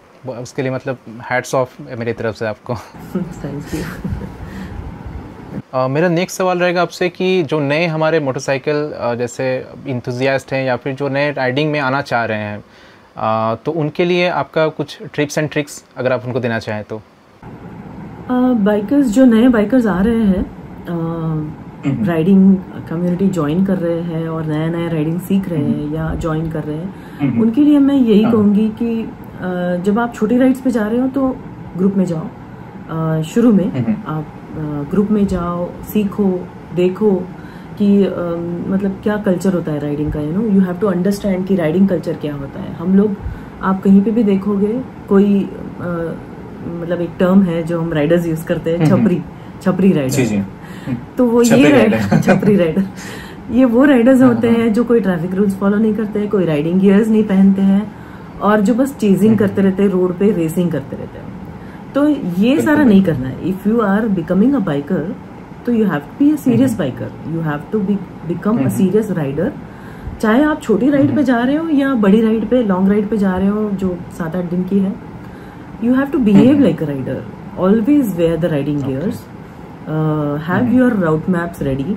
उसके लिए मतलब हैट्स ऑफ मेरी तरफ से आपको। Thank you. मेरा नेक्स्ट सवाल रहेगा आपसे कि जो नए हमारे मोटरसाइकिल जैसे इंथुजियास्ट हैं या फिर जो नए राइडिंग में आना चाह रहे हैं, तो उनके लिए आपका कुछ टिप्स एंड ट्रिक्स अगर आप उनको देना चाहें तो। बाइकर्स, जो नए बाइकर्स आ रहे हैं, राइडिंग कम्युनिटी ज्वाइन कर रहे हैं और नया नया राइडिंग सीख रहे हैं या ज्वाइन कर रहे हैं, उनके लिए मैं यही कहूँगी कि जब आप छोटी राइड्स पे जा रहे हो तो ग्रुप में जाओ। शुरू में आप ग्रुप में जाओ, सीखो, देखो कि मतलब क्या कल्चर होता है राइडिंग का। यू हैव टू अंडरस्टैंड कि राइडिंग कल्चर क्या होता है। हम लोग, आप कहीं पे भी देखोगे कोई मतलब एक टर्म है जो हम राइडर्स यूज करते हैं, छपरी राइडर। तो वो ये राइडर छपरी राइडर, ये वो राइडर्स होते हैं जो कोई ट्रैफिक रूल्स फॉलो नहीं करते, कोई राइडिंग गियर्स नहीं पहनते हैं, और जो बस चेजिंग करते रहते हैं, रोड पे रेसिंग करते रहते हैं। तो ये सारा नहीं करना है। If you are becoming a biker, तो you have to be a serious biker, you have to become a serious rider. चाहे आप छोटी राइड पे जा रहे हो या बड़ी राइड पे, लॉन्ग राइड पे जा रहे हो जो 7-8 दिन की है, you have to behave like a rider. Always wear the riding gears, have your route maps ready.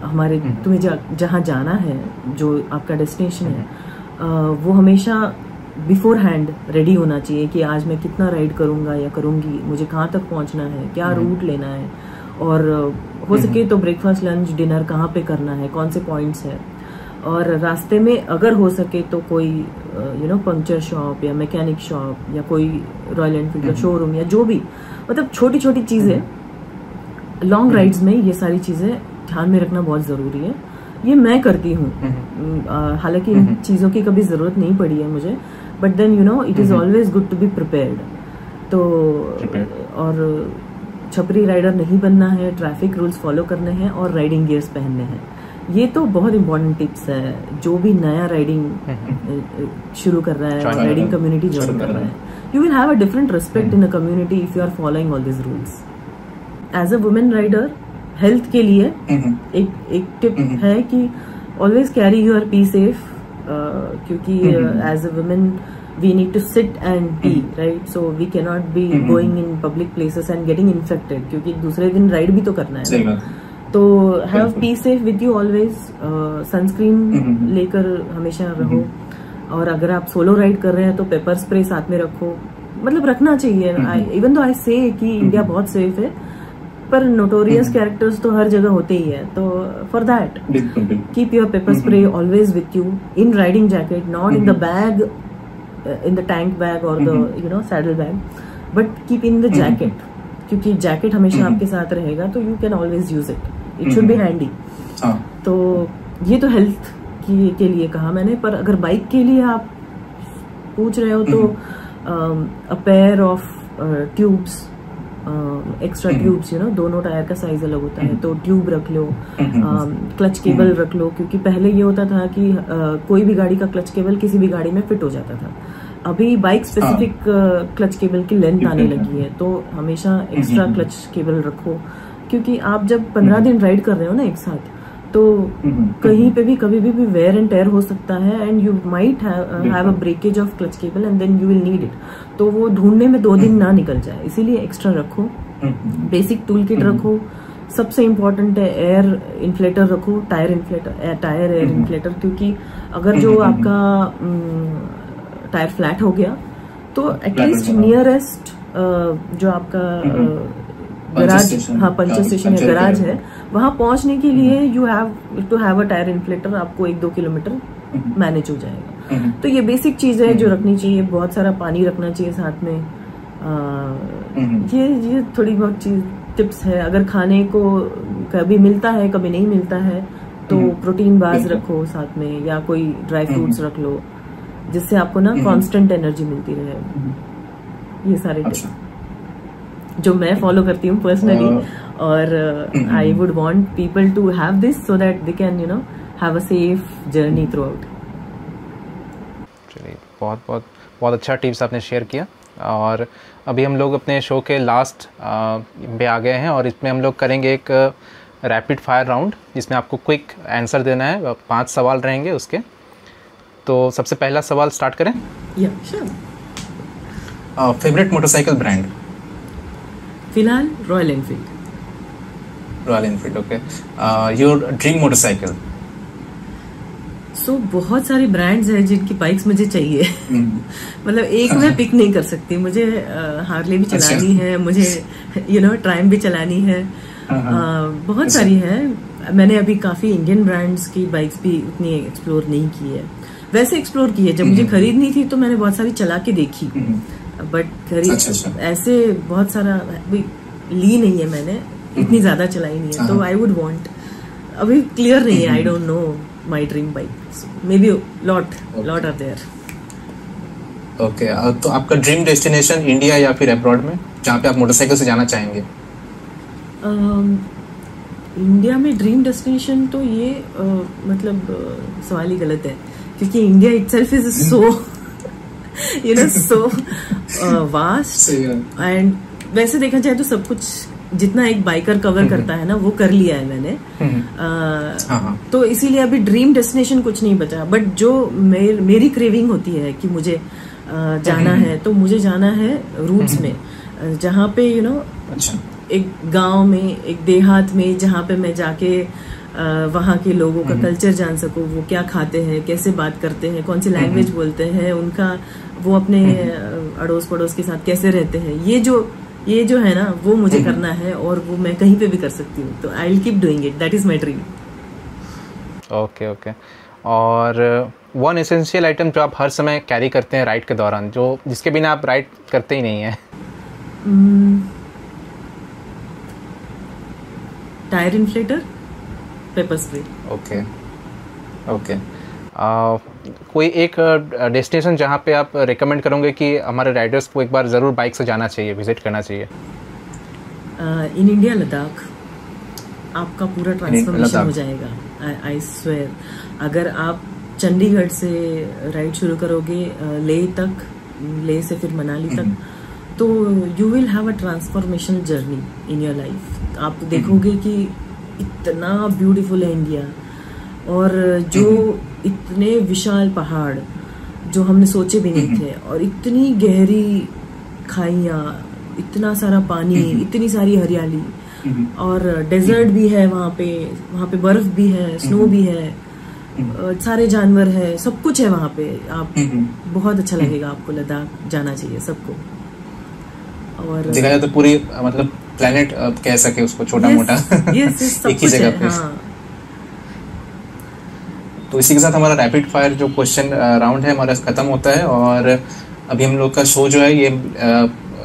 हमारे तुम्हें जहाँ जाना है, जो आपका डेस्टिनेशन है, वो हमेशा बिफोर हैंड रेडी होना चाहिए कि आज मैं कितना राइड करूंगा या करूंगी, मुझे कहाँ तक पहुंचना है, क्या रूट लेना है, और हो सके तो ब्रेकफास्ट, लंच, डिनर कहाँ पे करना है, कौन से पॉइंट्स है। और रास्ते में अगर हो सके तो कोई पंक्चर शॉप या मैकेनिक शॉप या कोई रॉयल एनफील्ड का शोरूम या जो भी, मतलब छोटी छोटी चीजें लॉन्ग राइड्स में ये सारी चीजें ध्यान में रखना बहुत जरूरी है। ये मैं करती हूँ, हालांकि इन चीजों की कभी जरूरत नहीं पड़ी है मुझे, but then you know it is always good to be prepared. तो और छपरी राइडर नहीं बनना है, ट्रैफिक रूल्स फॉलो करने हैं और राइडिंग गियर्स पहनने हैं। ये तो बहुत इंपॉर्टेंट टिप्स है जो भी नया राइडिंग शुरू कर रहा है, राइडिंग कम्युनिटी ज्वाइन कर रहा है। You will have a different respect in a community if you are following all this rules. As a women rider health के लिए एक टिप है कि always carry your pee safe, क्योंकि as a women we need to sit and pee, right? So we cannot be going in public places and getting infected, क्योंकि दूसरे दिन ride भी तो करना है। तो have P safe with you always, sunscreen लेकर हमेशा रहो, और अगर आप सोलो राइड कर रहे हैं तो पेपर स्प्रे साथ में रखो, मतलब रखना चाहिए। इवन दो आई से कि इंडिया बहुत सेफ है, पर नोटोरियस कैरेक्टर्स तो हर जगह होते ही है। तो for that keep your paper spray always with you in riding jacket, not in the bag, in the tank bag or the you know saddle bag, but keep in the jacket, क्योंकि jacket हमेशा आपके साथ रहेगा तो you can always use it, it should be handy। तो ये तो health के लिए कहा मैंने, पर अगर बाइक के लिए आप पूछ रहे हो तो a pair of tubes, extra tubes, you know, दोनों टायर का साइज अलग होता है, तो ट्यूब रख लो, क्लच केबल रख लो, क्योंकि पहले ये होता था कि कोई भी गाड़ी का क्लच केबल किसी भी गाड़ी में फिट हो जाता था। अभी बाइक स्पेसिफिक क्लच केबल की लेंथ आने लगी है, तो हमेशा एक्स्ट्रा क्लच केबल रखो, क्योंकि आप जब 15 दिन राइड कर रहे हो ना एक साथ, तो कहीं पे भी कभी भी वेयर एंड टेयर हो सकता है, and you might have a breakage of clutch cable and then you will need it. तो वो ढूंढने में 2 दिन ना निकल जाए, इसीलिए एक्स्ट्रा रखो। बेसिक टूल किट रखो। सबसे इम्पोर्टेंट है एयर इन्फ्लेटर रखो, टायर एयर इन्फ्लेटर, क्योंकि अगर जो आपका टायर फ्लैट हो गया तो एटलीस्ट नियरेस्ट जो आपका गराज, हाँ पंचर स्टेशन या गराज है, वहां पहुंचने के लिए you have to have a tyre inflator. आपको 1-2 किलोमीटर मैनेज हो जाएगा। तो ये बेसिक चीज है जो रखनी चाहिए। बहुत सारा पानी रखना चाहिए साथ में। ये थोड़ी बहुत चीज टिप्स है। अगर खाने को कभी मिलता है कभी नहीं मिलता है तो प्रोटीन बार्स रखो साथ में, या कोई ड्राई फ्रूट्स रख लो, जिससे आपको ना कांस्टेंट एनर्जी मिलती रहे। ये सारे टिप्स जो मैं फॉलो करती हूँ पर्सनली, और I would want people to have this so that they can you know have a safe journey throughout. चलिए, बहुत बहुत बहुत अच्छा टिप्स आपने शेयर किया। और अभी हम लोग अपने शो के लास्ट पे आ गए हैं, और इसमें हम लोग करेंगे एक रैपिड फायर राउंड, जिसमें आपको क्विक आंसर देना है। 5 सवाल रहेंगे उसके। तो सबसे पहला सवाल स्टार्ट करें। Yeah sure. Favourite motorcycle brand? फिलहाल Royal Enfield. Royal Enfield, okay. Your dream motorcycle? So बहुत सारी ब्रांड्स हैं जिनकी बाइक्स मुझे चाहिए। मतलब एक मैं पिक नहीं कर सकती। मुझे हार्ले भी चलानी है, मुझे यू नो ट्राइम भी चलानी है, बहुत सारी है। मैंने अभी काफी इंडियन ब्रांड्स की बाइक्स भी उतनी एक्सप्लोर नहीं की है। वैसे एक्सप्लोर की है, जब मुझे खरीदनी थी तो मैंने बहुत सारी चला के देखी, बट ऐसे बहुत सारा ली नहीं है मैंने, इतनी ज्यादा चलाई नहीं है। तो आई वुड वांट, अभी क्लियर नहीं है, I don't know my dream bike, may be lot are there. Okay, तो आपका ड्रीम डेस्टिनेशन इंडिया या फिर अब्रॉड में, जहाँ पे आप मोटरसाइकिल से जाना चाहेंगे? इंडिया में ड्रीम डेस्टिनेशन तो ये मतलब सवाल ही गलत है, क्योंकि India itself is so you know so vast, and वैसे देखा जाए तो सब कुछ जितना एक बाइकर कवर करता है ना, वो कर लिया है मैंने। तो इसीलिए अभी ड्रीम डेस्टिनेशन कुछ नहीं बचा। बट जो मेरी क्रेविंग होती है कि मुझे जाना है, तो मुझे जाना है रूट्स में, जहाँ पे यू नो एक गांव में, एक देहात में, जहाँ पे मैं जाके वहाँ के लोगों का कल्चर जान सकूं, वो क्या खाते हैं, कैसे बात करते हैं, कौन सी लैंग्वेज बोलते हैं, उनका वो अपने अड़ोस पड़ोस के साथ कैसे रहते हैं। ये जो है ना, वो मुझे करना है, और वो मैं कहीं पे भी कर सकती हूँ। तो I will keep doing it, that is my dream. Okay. और वन एसेंशियल आइटम जो आप हर समय कैरी करते हैं राइड के दौरान, जो जिसके बिना आप राइड करते ही नहीं हैं? Tyre inflator, paper spray. Okay okay. कोई एक डेस्टिनेशन जहाँ पे आप रिकमेंड करोगे कि हमारे राइडर्स को एक बार ज़रूर बाइक से जाना चाहिए, विजिट करना चाहिए? इन इंडिया लद्दाख, आपका पूरा ट्रांसफॉर्मेशन हो जाएगा, आई स्वेयर। अगर आप चंडीगढ़ से राइड शुरू करोगे लेह तक, लेह से फिर मनाली तक, तो you will have a transformational journey in your life. आप देखोगे कि इतना ब्यूटीफुल है इंडिया, और जो इतने विशाल पहाड़ जो हमने सोचे भी नहीं थे, और इतनी गहरी खाइयाँ, इतना सारा पानी, इतनी सारी हरियाली, और डेजर्ट भी है वहाँ पे बर्फ भी है, स्नो भी है, सारे जानवर है, सब कुछ है वहाँ पे। आप बहुत अच्छा लगेगा आपको, लद्दाख जाना चाहिए सबको। और देखा जाए तो पूरी मतलब प्लेनेट कह सके उसको, छोटा मोटा एक ही जगह पे। हाँ। तो इसी के साथ हमारा रैपिड फायर जो क्वेश्चन राउंड है हमारा खत्म होता है, और अभी हम लोग का शो जो है ये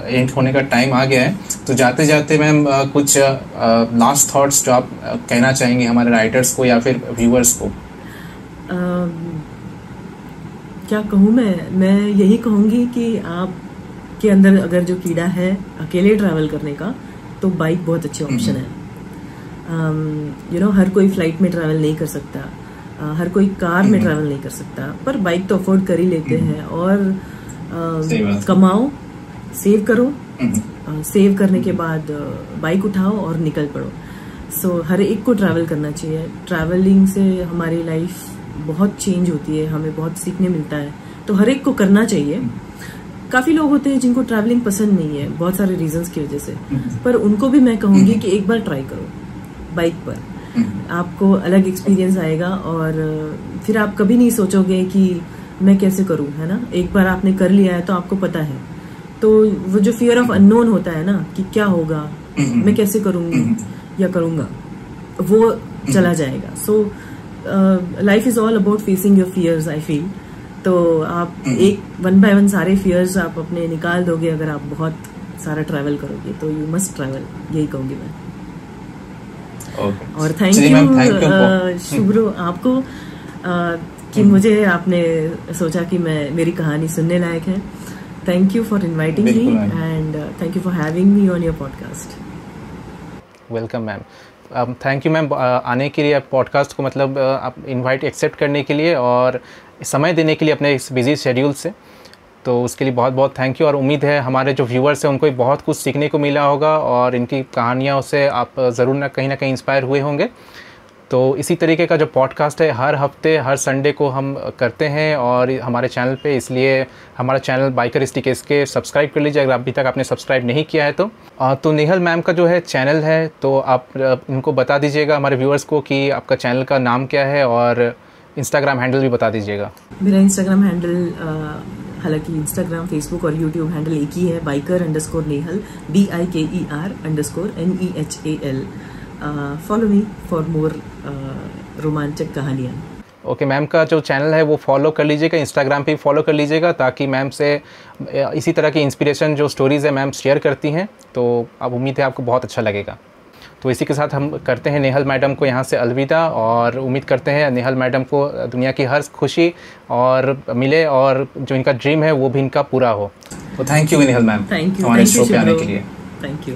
एंड होने का टाइम आ गया है। तो जाते जाते मैम कुछ लास्ट थॉट्स जो आप कहना चाहेंगे हमारे राइडर्स को या फिर व्यूअर्स को? क्या कहूँ मैं यही कहूँगी कि आप के अंदर अगर जो कीड़ा है अकेले ट्रैवल करने का, तो बाइक बहुत अच्छी ऑप्शन है। हर कोई फ्लाइट में ट्रैवल नहीं कर सकता, हर कोई कार में ट्रैवल नहीं कर सकता, पर बाइक तो अफोर्ड कर ही लेते हैं। और कमाओ, सेव करो, सेव करने के बाद बाइक उठाओ और निकल पड़ो। सो हर एक को ट्रैवल करना चाहिए। ट्रैवलिंग से हमारी लाइफ बहुत चेंज होती है, हमें बहुत सीखने मिलता है, तो हर एक को करना चाहिए। काफी लोग होते हैं जिनको ट्रैवलिंग पसंद नहीं है, बहुत सारे रीजंस की वजह से, पर उनको भी मैं कहूंगी कि एक बार ट्राई करो बाइक पर, आपको अलग एक्सपीरियंस आएगा, और फिर आप कभी नहीं सोचोगे कि मैं कैसे करूं, है ना। एक बार आपने कर लिया है तो आपको पता है, तो वो जो फियर ऑफ अननोन होता है ना कि क्या होगा, मैं कैसे करूंगी या करूंगा, वो चला जाएगा। So life is all about facing your fears, I feel. तो आप एक 1 by 1 सारे फियर्स आप अपने निकाल दोगे अगर आप बहुत सारा ट्रैवल करोगे, तो यू मस्ट ट्रैवल, यही कहूंगी मैं। और थैंक यू शुभ्रो आपको कि मुझे आपने सोचा कि मेरी कहानी सुनने लायक है। Thank you for inviting me, and thank you for having me on your podcast. Welcome ma'am. Thank you ma'am आने के लिए, पॉडकास्ट को मतलब आप इनवाइट एक्सेप्ट करने के लिए और समय देने के लिए अपने इस बिजी शेड्यूल से, तो उसके लिए बहुत बहुत थैंक यू। और उम्मीद है हमारे जो व्यूअर्स हैं उनको बहुत कुछ सीखने को मिला होगा, और इनकी कहानियों से आप ज़रूर ना कहीं इंस्पायर हुए होंगे। तो इसी तरीके का जो पॉडकास्ट है हर हफ्ते हर संडे को हम करते हैं और हमारे चैनल पे, इसलिए हमारा चैनल बाइकरिस्टिक एसके सब्सक्राइब कर लीजिए अगर अभी तक आपने सब्सक्राइब नहीं किया है तो नेहल मैम का जो है चैनल है, तो आप इनको बता दीजिएगा हमारे व्यूअर्स को कि आपका चैनल का नाम क्या है, और इंस्टाग्राम हैंडल भी बता दीजिएगा। मेरा इंस्टाग्राम हैंडल, हालांकि इंस्टाग्राम, फेसबुक और यूट्यूब हैंडल एक ही है, biker_nehal, BIKER_NEHAL। Follow me for more रोमांचक कहानियाँ। ओके मैम का जो चैनल है वो फॉलो कर लीजिएगा, इंस्टाग्राम पे फॉलो कर लीजिएगा, ताकि मैम से इसी तरह की इंस्पिरेशन जो स्टोरीज़ है मैम शेयर करती हैं, तो अब उम्मीद है आपको बहुत अच्छा लगेगा। तो इसी के साथ हम करते हैं नेहल मैडम को यहाँ से अलविदा, और उम्मीद करते हैं नेहल मैडम को दुनिया की हर खुशी और मिले, और जो इनका ड्रीम है वो भी इनका पूरा हो। तो thank you Nehal ma'am, thank you हमारे शो पे आने के लिए। Thank you.